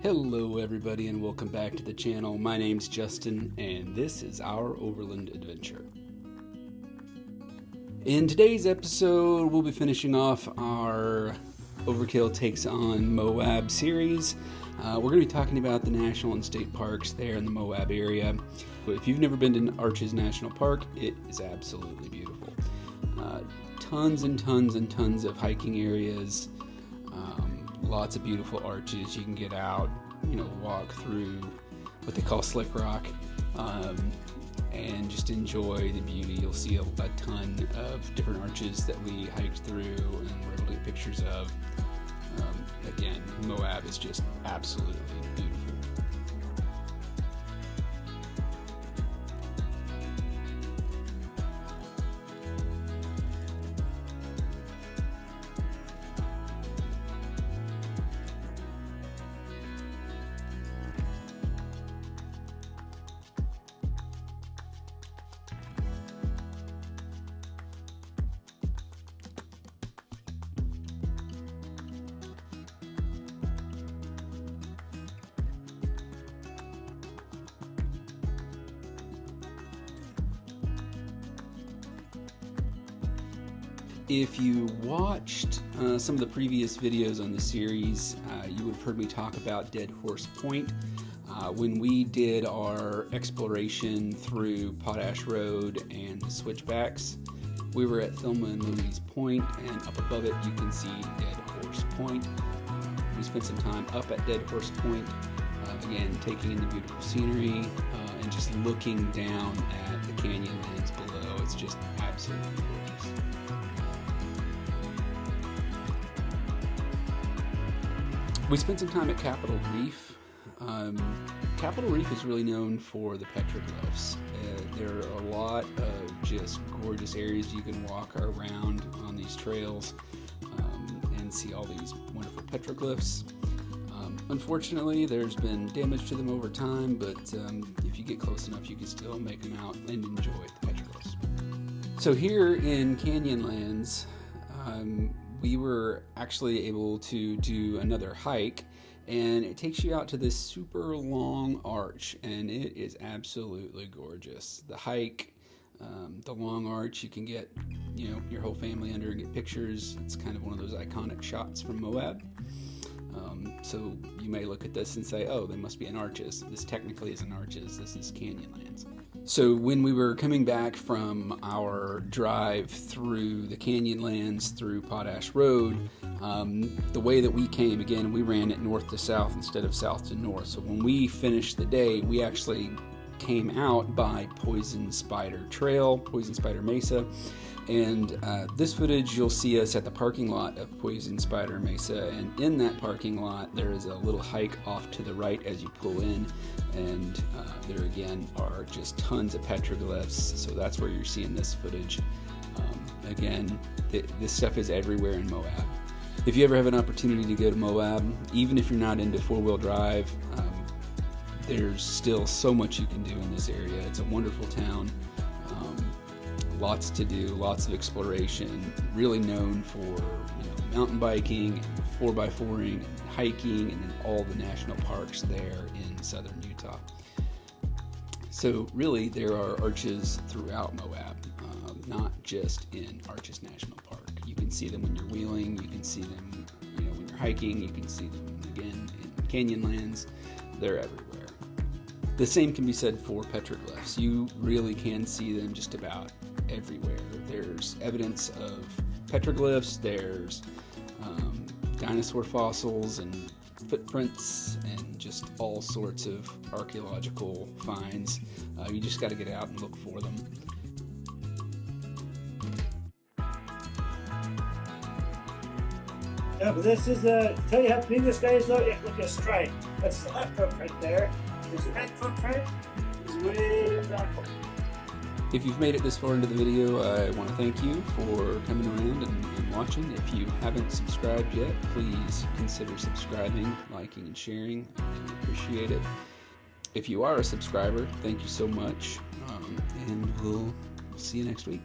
Hello everybody and welcome back to the channel. My name's Justin and this is our Overland adventure. In today's episode we'll be finishing off our Overkill Takes on Moab series. We're going to be talking about the national and state parks there in the Moab area. If you've never been to Arches National Park, it is absolutely beautiful. Tons and tons and tons of hiking areas. Lots of beautiful arches. You can get out, walk through what they call slick rock, and just enjoy the beauty. You'll see a ton of different arches that we hiked through and were able to get pictures of. Again, Moab is just absolutely beautiful. If you watched some of the previous videos on the series, you would have heard me talk about Dead Horse Point. When we did our exploration through Potash Road and the switchbacks, we were at Thelma and Louise Point, and up above it you can see Dead Horse Point. We spent some time up at Dead Horse Point, again taking in the beautiful scenery and just looking down at the canyon lands below. It's just absolutely gorgeous. We spent some time at Capitol Reef. Capitol Reef is really known for the petroglyphs. There are a lot of just gorgeous areas you can walk around on these trails and see all these wonderful petroglyphs. Unfortunately, there's been damage to them over time, but if you get close enough, you can still make them out and enjoy the petroglyphs. So here in Canyonlands, we were actually able to do another hike, and it takes you out to this super long arch, and it is absolutely gorgeous. The hike, the long arch, you can get your whole family under and get pictures. It's kind of one of those iconic shots from Moab. So you may look at this and say, oh, they must be in Arches. This technically isn't Arches, this is Canyonlands. So when we were coming back from our drive through the Canyonlands through Potash Road, the way that we came, again, we ran it north to south instead of south to north. So when we finished the day, we actually came out by Poison Spider Trail, Poison Spider Mesa, and this footage you'll see us at the parking lot of Poison Spider Mesa, and in that parking lot there is a little hike off to the right as you pull in, and there again are just tons of petroglyphs, so that's where you're seeing this footage. Again, this stuff is everywhere in Moab. If you ever have an opportunity to go to Moab, even if you're not into four-wheel drive, there's still so much you can do in this area. It's a wonderful town. Lots to do, lots of exploration, really known for mountain biking, and 4x4ing, and hiking, and then all the national parks there in southern Utah. So really there are arches throughout Moab, not just in Arches National Park. You can see them when you're wheeling, you can see them when you're hiking, you can see them again in Canyonlands. They're everywhere. The same can be said for petroglyphs. You really can see them just about everywhere. There's evidence of petroglyphs, there's dinosaur fossils and footprints and just all sorts of archaeological finds. You just got to get out and look for them. Yeah, but this is to tell you how clean this guy is though, you have to look at a stripe. That's the left footprint there. There's the right footprint is way back. If you've made it this far into the video, I want to thank you for coming around and watching. If you haven't subscribed yet, please consider subscribing, liking, and sharing. I really appreciate it. If you are a subscriber, thank you so much, and we'll see you next week.